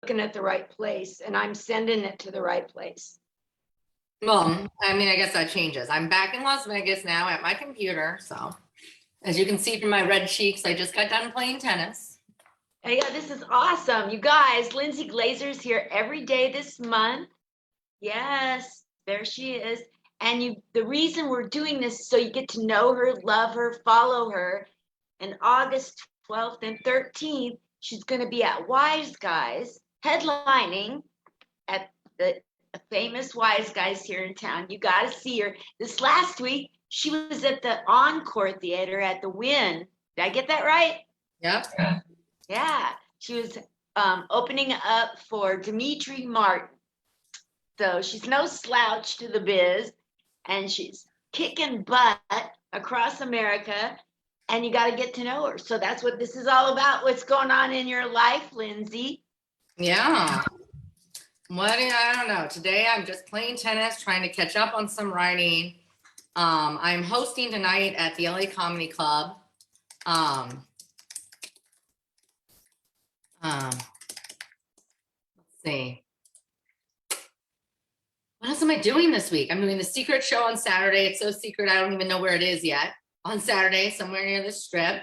looking at the right place and I'm sending it to the right place. Well, I mean, I guess that changes. I'm back in Las Vegas now at my computer. So as you can see from my red cheeks, I just got done playing tennis. Hey, yeah, this is awesome. You guys, Lindsay Glazer's here every day this month. Yes, there she is. And the reason we're doing this is so you get to know her, love her, follow her. And August 12th and 13th, she's going to be at Wise Guys, headlining at the famous Wise Guys here in town. You got to see her. This last week, she was at the Encore Theater at the Wynn. Did I get that right? Yep. Yeah. She was opening up for Dimitri Martin. So she's no slouch to the biz, and she's kicking butt across America, and you got to get to know her. So that's what this is all about. What's going on in your life, Lindsay? Yeah. I don't know. Today I'm just playing tennis, trying to catch up on some writing. I'm hosting tonight at the LA Comedy Club. Let's see. What else am I doing this week? I'm doing the secret show on Saturday. It's so secret, I don't even know where it is yet. On Saturday, somewhere near the Strip.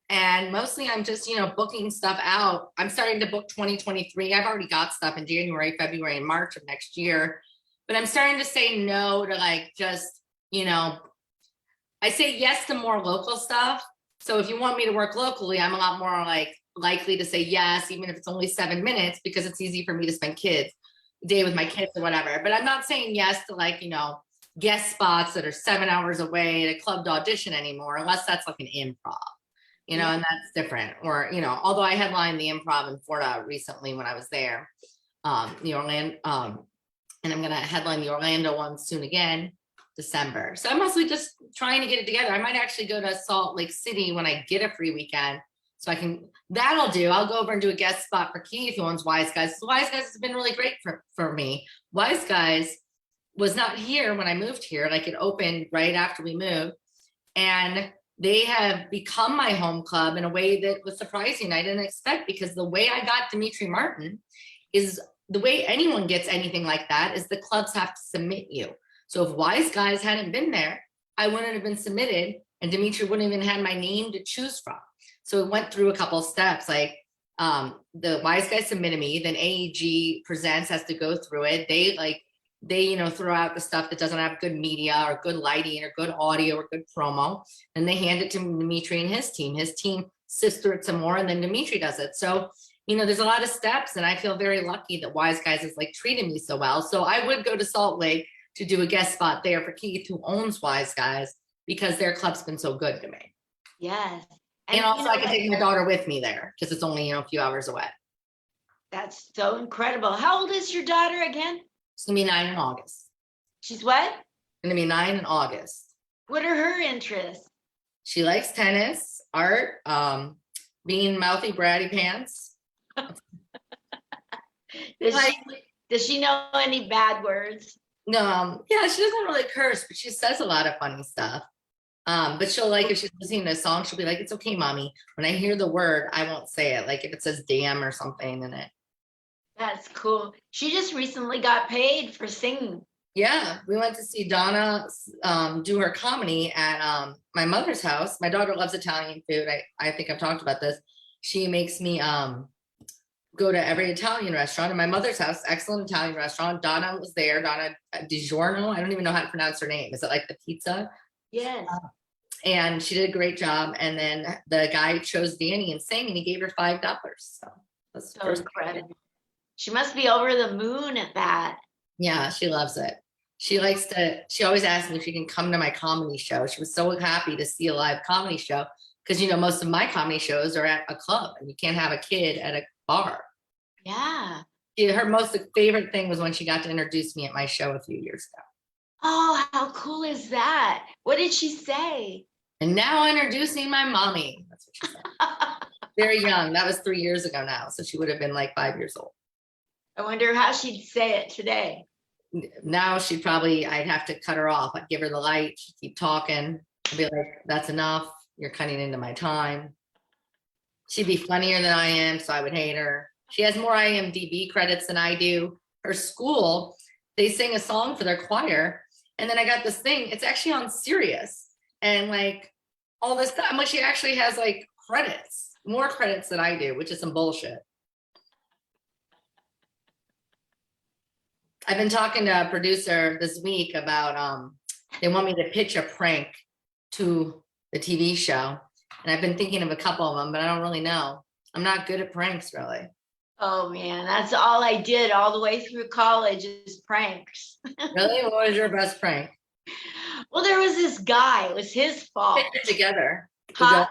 And mostly I'm just, booking stuff out. I'm starting to book 2023. I've already got stuff in January, February, and March of next year. But I'm starting to say no to I say yes to more local stuff. So if you want me to work locally, I'm a lot more likely to say yes, even if it's only 7 minutes, because it's easy for me to spend day with my kids or whatever. But I'm not saying yes to guest spots that are 7 hours away at a club to audition anymore, unless that's like an improv. And that's different. Or, although I headlined the improv in Florida recently when I was there, and I'm going to headline the Orlando one soon again, December. So I'm mostly just trying to get it together. I might actually go to Salt Lake City when I get a free weekend. So that'll do. I'll go over and do a guest spot for Keith, who owns Wise Guys. Wise Guys has been really great for me. Wise Guys was not here when I moved here. It opened right after we moved. And they have become my home club in a way that was surprising. I didn't expect, because the way I got Dimitri Martin is the way anyone gets anything like that is the clubs have to submit you. So if Wise Guys hadn't been there, I wouldn't have been submitted, and Dimitri wouldn't even had my name to choose from. So it went through a couple of steps. The Wise Guys submitted me, then AEG Presents has to go through it. They throw out the stuff that doesn't have good media or good lighting or good audio or good promo. And they hand it to Dimitri and his team. His team sifts through it some more, and then Dimitri does it. So, there's a lot of steps, and I feel very lucky that Wise Guys has treated me so well. So I would go to Salt Lake to do a guest spot there for Keith, who owns Wise Guys, because their club's been so good to me. Yes. And also I can take my daughter with me there, because it's only, a few hours away. That's so incredible. How old is your daughter again? She's gonna be 9 in August. She's what? Gonna be 9 in August. What are her interests? She likes tennis, art, being mouthy bratty pants. Does she know any bad words? No, yeah, she doesn't really curse, but she says a lot of funny stuff. But she'll if she's listening to a song, she'll be like, "It's okay, mommy." When I hear the word, I won't say it. If it says "damn" or something in it. That's cool. She just recently got paid for singing. Yeah, we went to see Donna do her comedy at my mother's house. My daughter loves Italian food. I think I've talked about this. She makes me go to every Italian restaurant. In my mother's house, excellent Italian restaurant. Donna was there. Donna DiGiorno. I don't even know how to pronounce her name. Is it like the pizza? Yes. And she did a great job. And then the guy chose Danny and sang, and he gave her $5. So that's so incredible. She must be over the moon at that. Yeah, she loves it. She always asks me if she can come to my comedy show. She was so happy to see a live comedy show, because, most of my comedy shows are at a club, and you can't have a kid at a bar. Yeah. Her most favorite thing was when she got to introduce me at my show a few years ago. Oh, how cool is that? What did she say? And now introducing my mommy. That's what she said. Very young. That was 3 years ago now. So she would have been 5 years old. I wonder how she'd say it today. Now I'd have to cut her off. I'd give her the light. She'd keep talking. I'd be like, "That's enough. You're cutting into my time." She'd be funnier than I am, so I would hate her. She has more IMDb credits than I do. Her school, they sing a song for their choir. And then I got this thing, it's actually on Sirius. And like all this stuff, like she actually has like credits, more credits than I do, which is some bullshit. I've been talking to a producer this week about they want me to pitch a prank to the TV show. And I've been thinking of a couple of them, but I don't really know. I'm not good at pranks, really. Oh man, that's all I did all the way through college is pranks. Really? What was your best prank? Well, there was this guy, it was his fault. Pitch it together. Huh?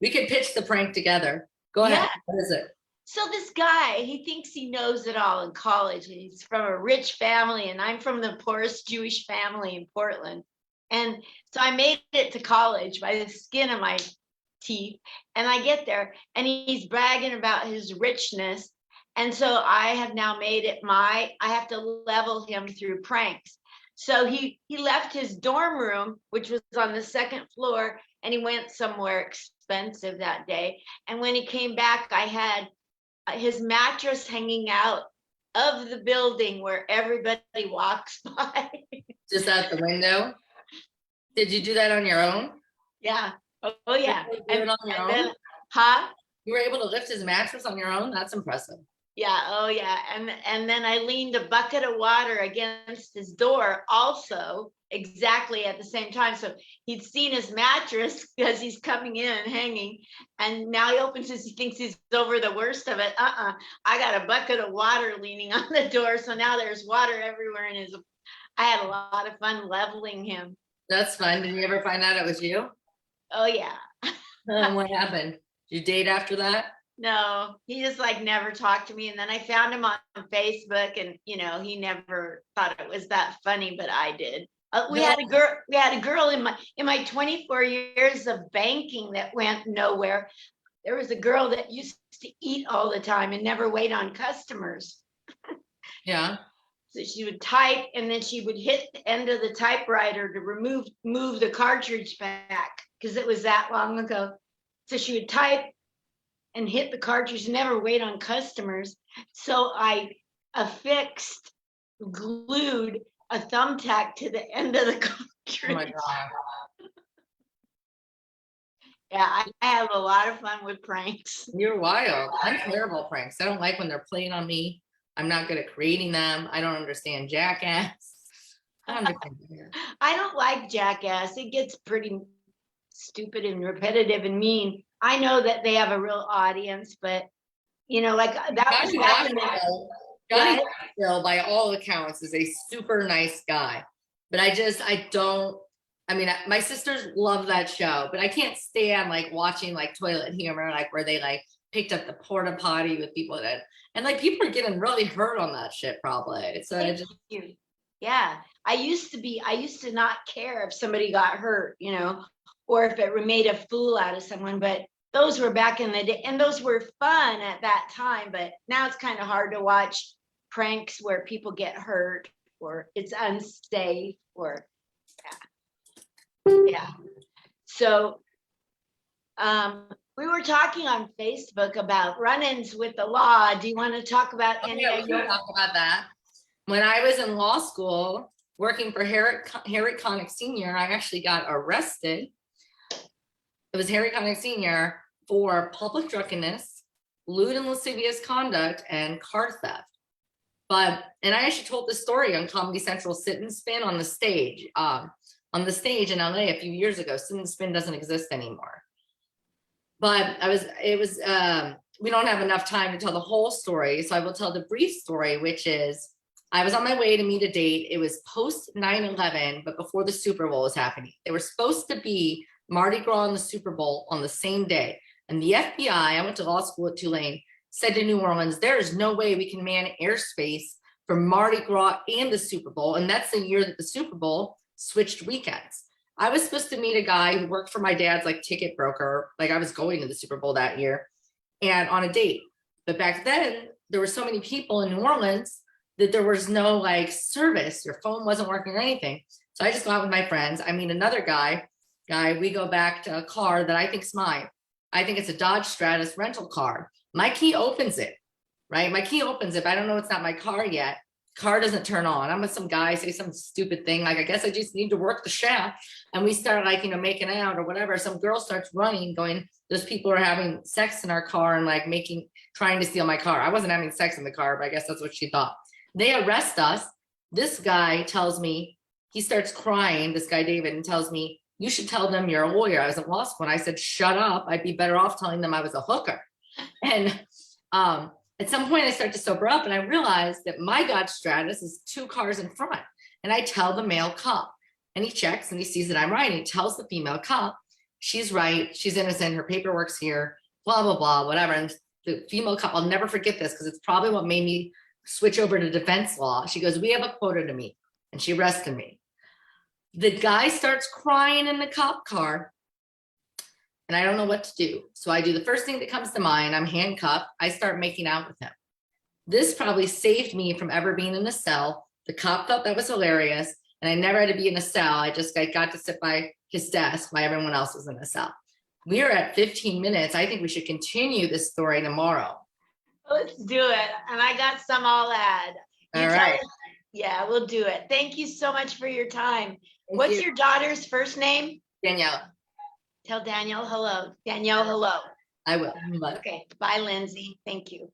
We could pitch the prank together. Go ahead. Yeah. What is it? So this guy, he thinks he knows it all in college. He's from a rich family, and I'm from the poorest Jewish family in Portland. And so I made it to college by the skin of my teeth. And I get there, and he's bragging about his richness. And so I have now made it I have to level him through pranks. So he left his dorm room, which was on the second floor, and he went somewhere expensive that day. And when he came back, I had his mattress hanging out of the building where everybody walks by. Just out the window? Did you do that on your own? Yeah. Oh yeah. You did it on your own? Then, huh? You were able to lift his mattress on your own? That's impressive. Yeah. Oh yeah. And then I leaned a bucket of water against his door also exactly at the same time. So he'd seen his mattress because he's coming in and hanging. And now he opens his, he thinks he's over the worst of it. I got a bucket of water leaning on the door. So now there's water everywhere in his, I had a lot of fun leveling him. That's fun. Did you ever find out it was you? Oh yeah. And what happened? Did you date after that? No, he just like never talked to me. And then I found him on Facebook, and he never thought it was that funny, but I did. We had a girl in my 24 years of banking that went nowhere. There was a girl that used to eat all the time and never wait on customers. Yeah. So she would type, and then she would hit the end of the typewriter to move the cartridge back because it was that long ago. So she would type and hit the cartridge and never wait on customers. So I affixed, glued a thumbtack to the end of the cartridge. Oh my God. Yeah, I have a lot of fun with pranks. You're wild. I'm terrible at pranks. I don't like when they're playing on me. I'm not good at creating them. I don't understand jackass. I don't understand. I don't like jackass. It gets pretty stupid and repetitive and mean. I know that they have a real audience, but like that was back in the Johnny Knoxville, by all accounts, is a super nice guy. But my sisters love that show, but I can't stand like watching like Toilet Humor, like where they like picked up the porta potty with people that, and like people are getting really hurt on that shit probably. So yeah, I used to not care if somebody got hurt, or if it made a fool out of someone, but those were back in the day, and those were fun at that time. But now it's kind of hard to watch pranks where people get hurt or it's unsafe or yeah. So we were talking on Facebook about run-ins with the law. Do you want to talk about any of your? Talk about that. When I was in law school working for Harry Connick Sr., I actually got arrested. It was Harry Connick Sr. for public drunkenness, lewd and lascivious conduct, and car theft. And I actually told this story on Comedy Central Sit and Spin on the stage in LA a few years ago. Sit and Spin doesn't exist anymore. But we don't have enough time to tell the whole story. So I will tell the brief story, which is I was on my way to meet a date. It was post 9/11, but before the Super Bowl was happening. They were supposed to be Mardi Gras and the Super Bowl on the same day. And the FBI, I went to law school at Tulane, said to New Orleans, there is no way we can man airspace for Mardi Gras and the Super Bowl. And that's the year that the Super Bowl switched weekends. I was supposed to meet a guy who worked for my dad's like ticket broker. Like I was going to the Super Bowl that year and on a date. But back then there were so many people in New Orleans that there was no like service. Your phone wasn't working or anything. So I just go out with my friends. I meet another guy, we go back to a car that I think's mine. I think it's a Dodge Stratus rental car. My key opens it. right? My key opens it, but I don't know it's not my car yet. Car doesn't turn on. I'm with some guy, say some stupid thing, like, I guess I just need to work the shaft. And we start like, making out or whatever. Some girl starts running, going, those people are having sex in our car and like trying to steal my car. I wasn't having sex in the car, but I guess that's what she thought. They arrest us. This guy tells me, he starts crying, this guy David, and tells me, you should tell them you're a lawyer. I was in law school. And I said, shut up. I'd be better off telling them I was a hooker. And at some point I start to sober up and I realize that my Dodge Stratus is 2 cars in front. And I tell the male cop, and he checks and he sees that I'm right. And he tells the female cop, she's right. She's innocent. Her paperwork's here, blah, blah, blah, whatever. And the female cop, I'll never forget this because it's probably what made me switch over to defense law. She goes, we have a quota to meet. And she arrested me. The guy starts crying in the cop car. And I don't know what to do. So I do the first thing that comes to mind. I'm handcuffed. I start making out with him. This probably saved me from ever being in a cell. The cop thought that was hilarious. And I never had to be in a cell. I got to sit by his desk while everyone else was in a cell. We are at 15 minutes. I think we should continue this story tomorrow. Let's do it. And I got some I'll add. All right. Yeah, we'll do it. Thank you so much for your time. Thank What's you. your daughter's first name? Danielle. Tell Danielle hello. Danielle, hello. I will. Bye. Okay. Bye, Lindsay. Thank you.